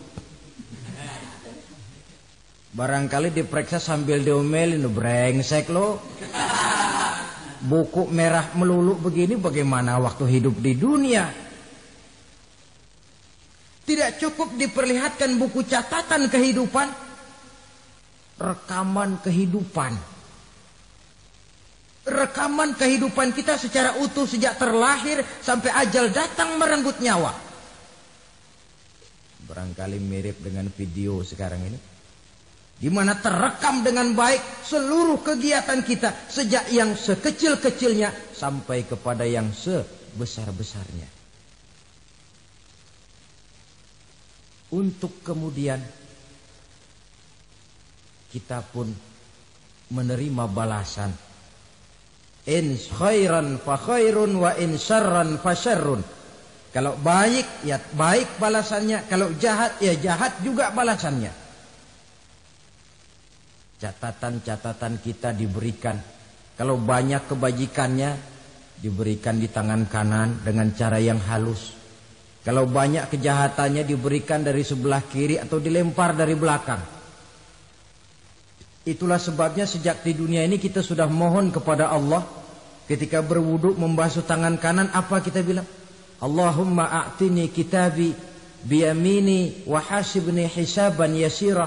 Barangkali diperiksa sambil diomelin, brengsek lo. Buku merah melulu begini bagaimana waktu hidup di dunia? Tidak cukup diperlihatkan buku catatan kehidupan, rekaman kehidupan. Rekaman kehidupan kita secara utuh sejak terlahir sampai ajal datang merenggut nyawa. Barangkali mirip dengan video sekarang ini, di mana terekam dengan baik seluruh kegiatan kita sejak yang sekecil-kecilnya sampai kepada yang sebesar-besarnya. Untuk kemudian kita pun menerima balasan. In khairan fa khairun wa in syarran fa syarrun. Kalau baik ya baik balasannya, kalau jahat ya jahat juga balasannya. Catatan-catatan kita diberikan. Kalau banyak kebajikannya diberikan di tangan kanan dengan cara yang halus. Kalau banyak kejahatannya diberikan dari sebelah kiri atau dilempar dari belakang. Itulah sebabnya sejak di dunia ini kita sudah mohon kepada Allah. Ketika berwudu membasuh tangan kanan, apa kita bilang? Allahumma a'tini kitabi biyamini wa hasibni hisaban yasira.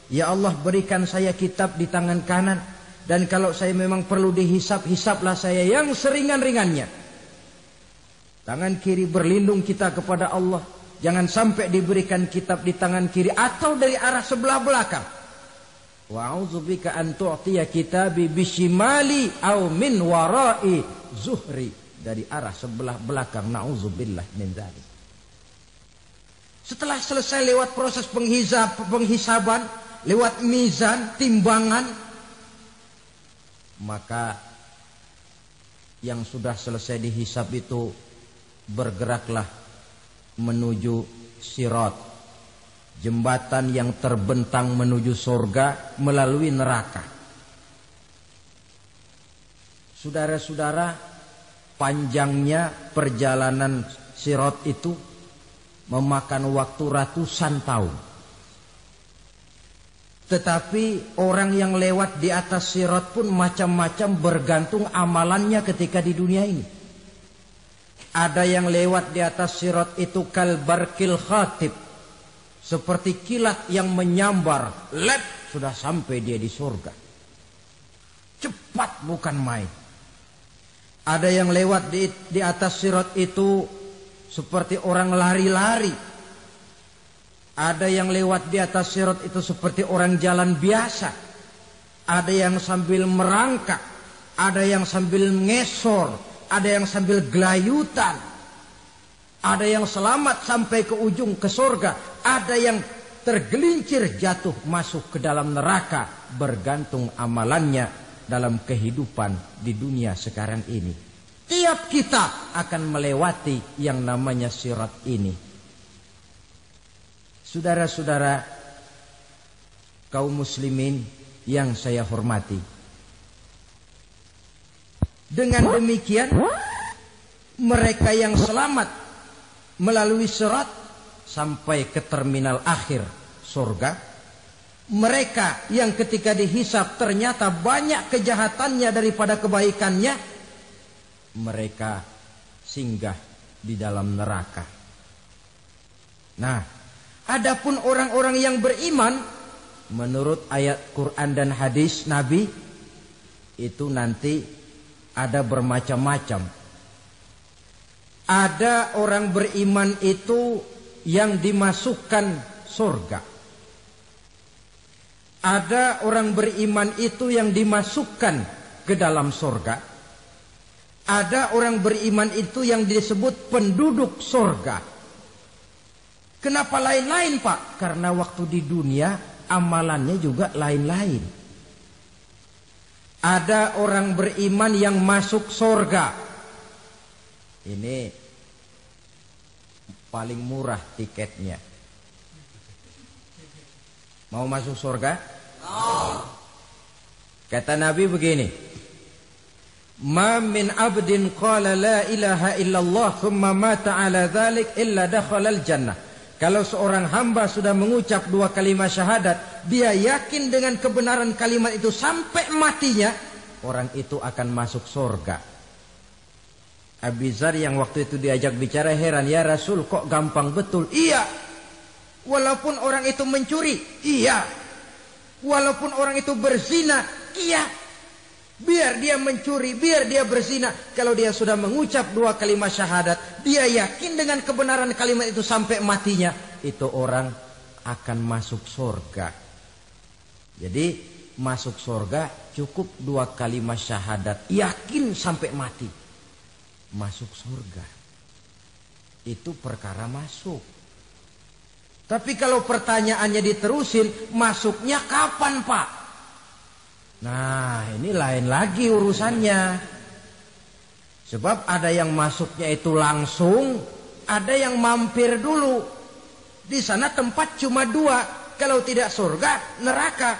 Ya Allah, berikan saya kitab di tangan kanan, dan kalau saya memang perlu dihisap, hisaplah saya yang seringan-ringannya. Tangan kiri berlindung kita kepada Allah. Jangan sampai diberikan kitab di tangan kiri atau dari arah sebelah belakang. Wa a'udzubika an tu'tiya kitabi bishimali aw min wara'i zuhri, dari arah sebelah belakang. Na'udzubillah min dzalik. Setelah selesai lewat proses penghisaban, lewat mizan, timbangan, maka yang sudah selesai dihisab itu bergeraklah menuju sirat, jembatan yang terbentang menuju surga melalui neraka. Saudara-saudara, panjangnya perjalanan sirat itu memakan waktu ratusan tahun. Tetapi orang yang lewat di atas sirat pun macam-macam, bergantung amalannya ketika di dunia ini. Ada yang lewat di atas sirat itu kal barkil khatib, seperti kilat yang menyambar, lep, sudah sampai dia di surga. Cepat bukan main. Ada yang lewat di atas sirat itu seperti orang lari-lari. Ada yang lewat di atas sirat itu seperti orang jalan biasa. Ada yang sambil merangkak, ada yang sambil ngesor, ada yang sambil gelayutan, Ada yang selamat sampai ke ujung ke surga. Ada yang tergelincir jatuh masuk ke dalam neraka. Bergantung amalannya dalam kehidupan di dunia sekarang ini. Tiap kita akan melewati yang namanya sirat ini. Saudara-saudara kaum muslimin yang saya hormati. Dengan demikian mereka yang selamat melalui sirat sampai ke terminal akhir surga. Mereka yang ketika dihisab ternyata banyak kejahatannya daripada kebaikannya, mereka singgah di dalam neraka. Nah, adapun orang-orang yang beriman menurut ayat Quran dan hadis Nabi itu nanti ada bermacam-macam. Ada orang beriman itu yang dimasukkan surga. Ada orang beriman itu yang dimasukkan ke dalam surga. Ada orang beriman itu yang disebut penduduk surga. Kenapa lain-lain, Pak? Karena waktu di dunia amalannya juga lain-lain. Ada orang beriman yang masuk surga. Ini paling murah tiketnya. Mau masuk surga? Kata Nabi begini, ma min abdin qala la ilaha illallah thumma mata ala dhalik illa dakhalal jannah. Kalau seorang hamba sudah mengucap 2 kalimat syahadat, dia yakin dengan kebenaran kalimat itu sampai matinya, orang itu akan masuk surga. Abi Dzar yang waktu itu diajak bicara heran, ya Rasul kok gampang betul? Iya. Walaupun orang itu mencuri, iya. Walaupun orang itu berzina, iya. Biar dia mencuri, biar dia berzina, kalau dia sudah mengucap 2 kalimat syahadat, dia yakin dengan kebenaran kalimat itu sampai matinya, itu orang akan masuk surga. Jadi masuk surga cukup 2 kalimat syahadat, yakin sampai mati. Masuk surga itu perkara masuk. Tapi kalau pertanyaannya diterusin, masuknya kapan, Pak? Nah, ini lain lagi urusannya. Sebab ada yang masuknya itu langsung, ada yang mampir dulu. Di sana tempat cuma 2, kalau tidak surga, neraka.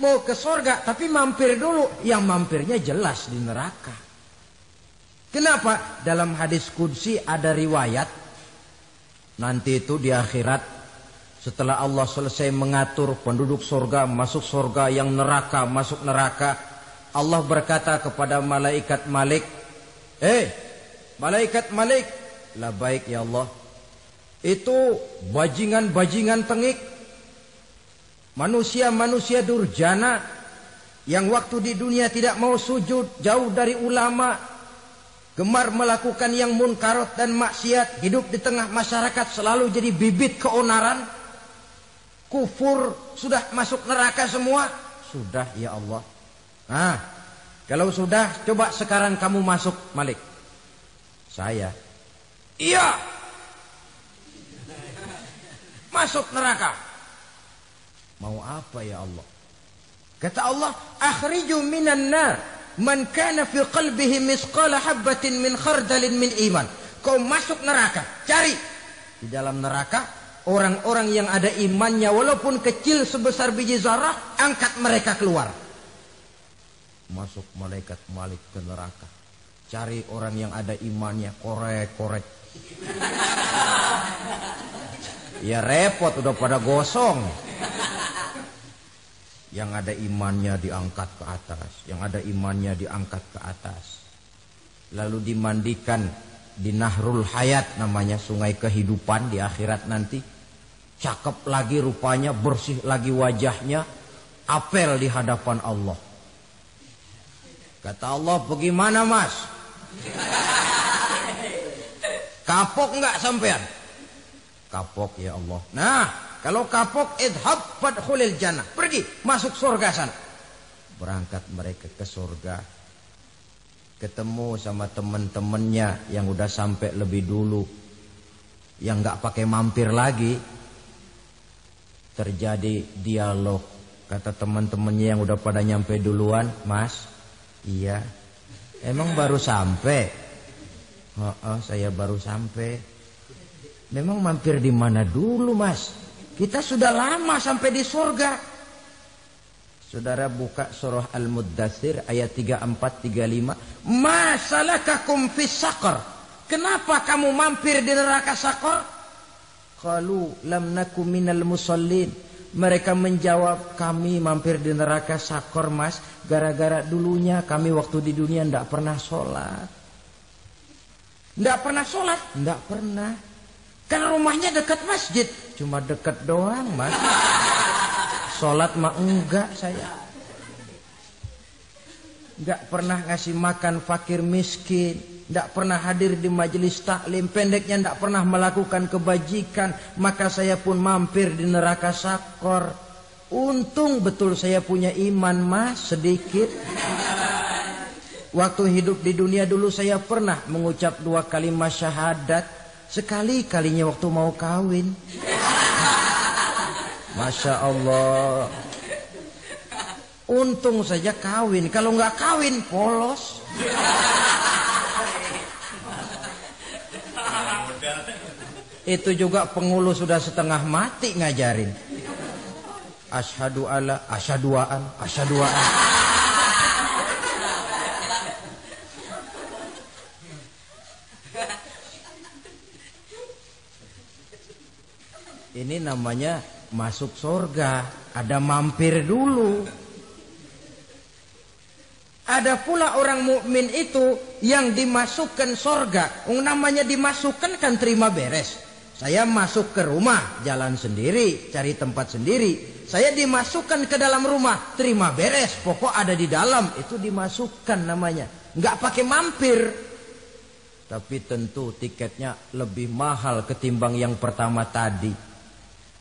Mau ke surga tapi mampir dulu, yang mampirnya jelas di neraka. Kenapa? Dalam hadis qudsi ada riwayat, nanti itu di akhirat setelah Allah selesai mengatur penduduk surga masuk surga, yang neraka masuk neraka, Allah berkata kepada malaikat Malik, malaikat Malik, labaik ya Allah, itu bajingan-bajingan tengik, manusia-manusia durjana yang waktu di dunia tidak mau sujud, jauh dari ulama, gemar melakukan yang munkarat dan maksiat, hidup di tengah masyarakat selalu jadi bibit keonaran, kufur, sudah masuk neraka semua. Sudah ya Allah. Nah, kalau sudah, coba sekarang kamu masuk, Malik. Saya, iya, masuk neraka. Mau apa ya Allah? Kata Allah, akhriju minan nar man kana fi qalbihi misqala habbatin min khardalin min iman. Kau masuk neraka, cari di dalam neraka orang-orang yang ada imannya walaupun kecil sebesar biji zarah, angkat mereka keluar. Masuk malaikat Malik ke neraka, cari orang yang ada imannya, korek-korek. Ya repot, udah pada gosong. Yang ada imannya diangkat ke atas, yang ada imannya diangkat ke atas. Lalu dimandikan di Nahrul Hayat, namanya sungai kehidupan di akhirat nanti. Cakep lagi rupanya, bersih lagi wajahnya, apel di hadapan Allah. Kata Allah, bagaimana Mas? Kapok enggak sampean? Kapok ya Allah. Nah, kalau kapok, idhab fadkhulil jannah. Pergi, masuk surga sana. Berangkat mereka ke surga. Ketemu sama teman-temannya yang udah sampai lebih dulu. yang nggak pakai mampir lagi. Terjadi dialog. Kata teman-temannya yang udah pada nyampe duluan, Mas, iya, emang baru sampai? Oh, saya baru sampai. Memang mampir di mana dulu, Mas? Kita sudah lama sampai di surga. Saudara buka surah Al-Muddatsir ayat 34-35. Ma salakakum fis saqar? Kenapa kamu mampir di neraka Saqar? Qalu lam nakum minal musallin. Mereka menjawab, kami mampir di neraka Saqar, Mas, gara-gara dulunya kami waktu di dunia tidak pernah sholat. Tidak pernah sholat? Tidak pernah. Kan rumahnya dekat masjid. Cuma dekat doang, Mas. Sholat mah enggak saya. Enggak pernah ngasih makan fakir miskin. Tidak pernah hadir di majelis taklim. Pendeknya tidak pernah melakukan kebajikan. Maka saya pun mampir di neraka Saqar. Untung betul saya punya iman, Mas, sedikit. Waktu hidup di dunia dulu saya pernah mengucap 2 kalimat syahadat. Sekali-kalinya waktu mau kawin. Masya Allah. Untung saja kawin. Kalau nggak kawin, polos. Itu juga pengulu sudah setengah mati ngajarin. Asyhadu alla, asyaduaan, asyaduaan. Ini namanya masuk surga. Ada mampir dulu. Ada pula orang mukmin itu yang dimasukkan surga. Namanya dimasukkan kan terima beres. Saya masuk ke rumah, jalan sendiri, cari tempat sendiri. Saya dimasukkan ke dalam rumah, terima beres, pokok ada di dalam, itu dimasukkan namanya. Nggak pakai mampir. Tapi tentu tiketnya lebih mahal ketimbang yang pertama tadi.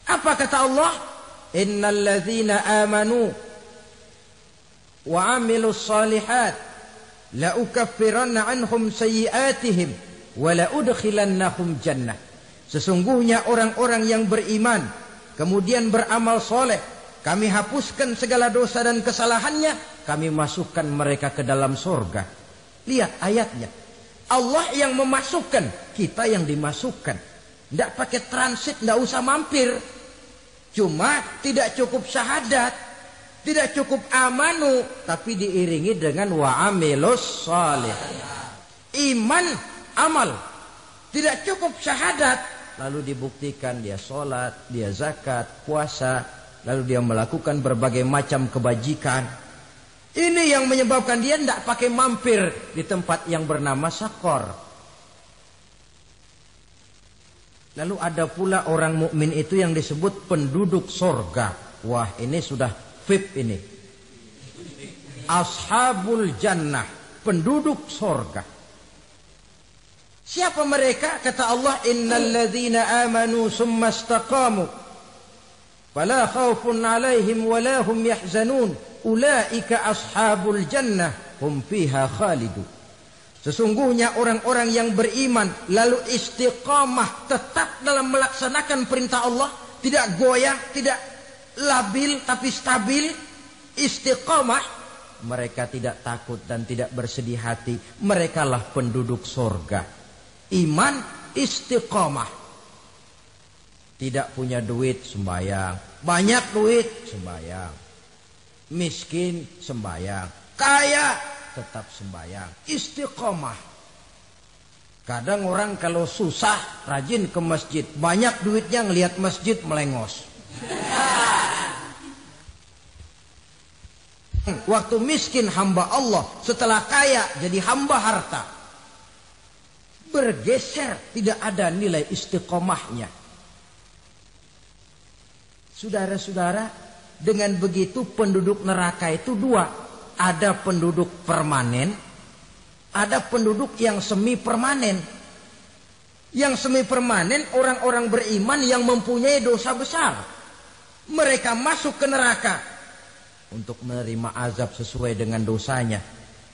Apa kata Allah? Innal ladzina amanu wa amilus salihat la ukaffiranna anhum sayyi'atihim wa la udkhilannahum jannah. Sesungguhnya orang-orang yang beriman kemudian beramal soleh, kami hapuskan segala dosa dan kesalahannya, kami masukkan mereka ke dalam surga. Lihat ayatnya. Allah yang memasukkan, kita yang dimasukkan. Tidak pakai transit, tidak usah mampir. Cuma tidak cukup syahadat, tidak cukup amanu, tapi diiringi dengan wa'amilus salih. Iman, amal. Tidak cukup syahadat, lalu dibuktikan dia sholat, dia zakat, puasa, lalu dia melakukan berbagai macam kebajikan. Ini yang menyebabkan dia tidak pakai mampir di tempat yang bernama Saqar. Lalu ada pula orang mukmin itu yang disebut penduduk sorga. Wah, ini sudah VIP ini. Ashabul jannah, penduduk sorga. Siapa mereka? Kata Allah, innal ladzina amanu summa istaqamu fala khaufun 'alaihim wa la hum yahzanun ulaika ashabul jannah hum fiha khalidun. Sesungguhnya orang-orang yang beriman lalu istiqamah, tetap dalam melaksanakan perintah Allah, tidak goyah, tidak labil tapi stabil, istiqamah, mereka tidak takut dan tidak bersedih hati. Merekalah penduduk surga. Iman, istiqamah. Tidak punya duit, sembahyang. Banyak duit, sembahyang. Miskin, sembahyang. Kaya, tetap sembahyang. Istiqamah. Kadang orang kalau susah, rajin ke masjid. Banyak duitnya, ngelihat masjid melengos. Waktu miskin hamba Allah, setelah kaya jadi hamba harta. Bergeser, tidak ada nilai istiqomahnya. Saudara-saudara, dengan begitu penduduk neraka itu dua. Ada penduduk permanen, ada penduduk yang semi permanen. Yang semi permanen orang-orang beriman yang mempunyai dosa besar. Mereka masuk ke neraka untuk menerima azab sesuai dengan dosanya.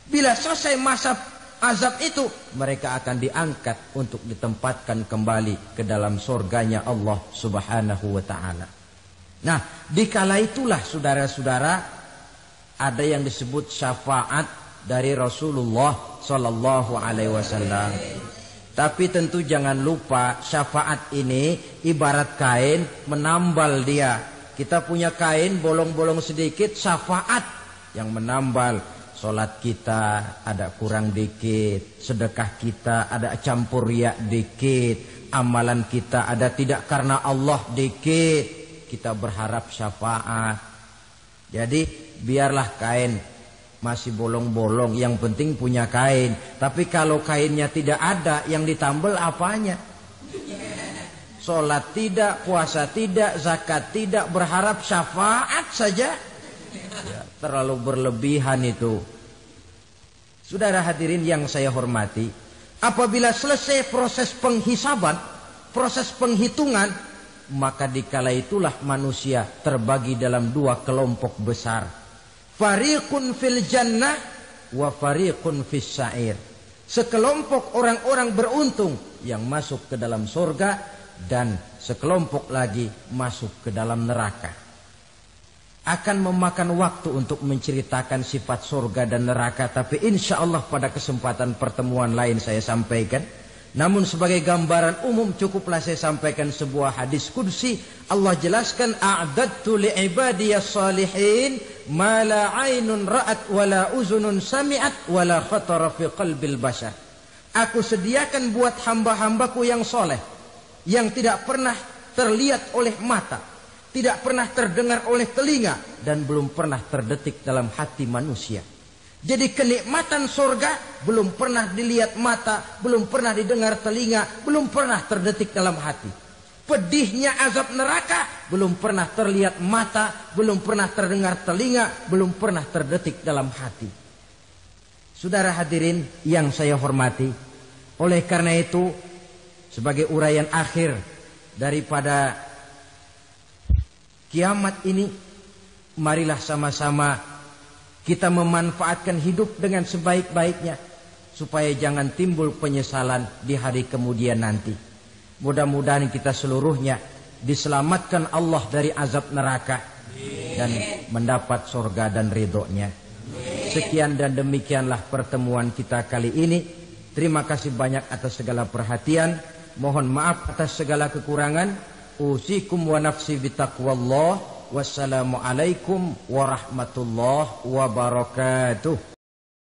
Bila selesai masa azab itu, mereka akan diangkat untuk ditempatkan kembali ke dalam surganya Allah Subhanahu wa ta'ala. Nah, dikala itulah saudara-saudara, ada yang disebut syafaat dari Rasulullah Sallallahu Alaihi Wasallam. Tapi tentu jangan lupa, syafaat ini ibarat kain menambal dia. Kita punya kain bolong-bolong sedikit, syafaat yang menambal. Solat kita ada kurang dikit, sedekah kita ada campur riak dikit, amalan kita ada tidak karena Allah dikit, kita berharap syafaat. Jadi biarlah kain masih bolong-bolong, yang penting punya kain. Tapi kalau kainnya tidak ada, yang ditambal apanya? Solat tidak, puasa tidak, zakat tidak, berharap syafaat saja. Ya, terlalu berlebihan itu. Saudara hadirin yang saya hormati, apabila selesai proses penghisaban, proses penghitungan, maka dikala itulah manusia terbagi dalam dua kelompok besar. Fariqun fil jannah wa fariqun fis sa'ir. Sekelompok orang-orang beruntung yang masuk ke dalam surga, dan sekelompok lagi masuk ke dalam neraka. Akan memakan waktu untuk menceritakan sifat surga dan neraka, tapi insya Allah pada kesempatan pertemuan lain saya sampaikan. Namun sebagai gambaran umum cukuplah saya sampaikan sebuah hadis qudsi. Allah jelaskan, a'dadtu li'ibadiyas salihin ma la 'ainun ra'at wa la uzunun sami'at wa la khatara fi qalbil bashar. Aku sediakan buat hamba-hambaku yang soleh, yang tidak pernah terlihat oleh mata, tidak pernah terdengar oleh telinga, dan belum pernah terdetik dalam hati manusia. Jadi kenikmatan surga belum pernah dilihat mata, belum pernah didengar telinga, belum pernah terdetik dalam hati. Pedihnya azab neraka belum pernah terlihat mata, belum pernah terdengar telinga, belum pernah terdetik dalam hati. Saudara hadirin yang saya hormati, oleh karena itu sebagai uraian akhir daripada kiamat ini, marilah sama-sama kita memanfaatkan hidup dengan sebaik-baiknya, supaya jangan timbul penyesalan di hari kemudian nanti. Mudah-mudahan kita seluruhnya diselamatkan Allah dari azab neraka dan mendapat surga dan ridhonya. Sekian dan demikianlah pertemuan kita kali ini. Terima kasih banyak atas segala perhatian. Mohon maaf atas segala kekurangan. Usikum wa nafsi bitaqwallah. Wassalamualaikum warahmatullahi wabarakatuh.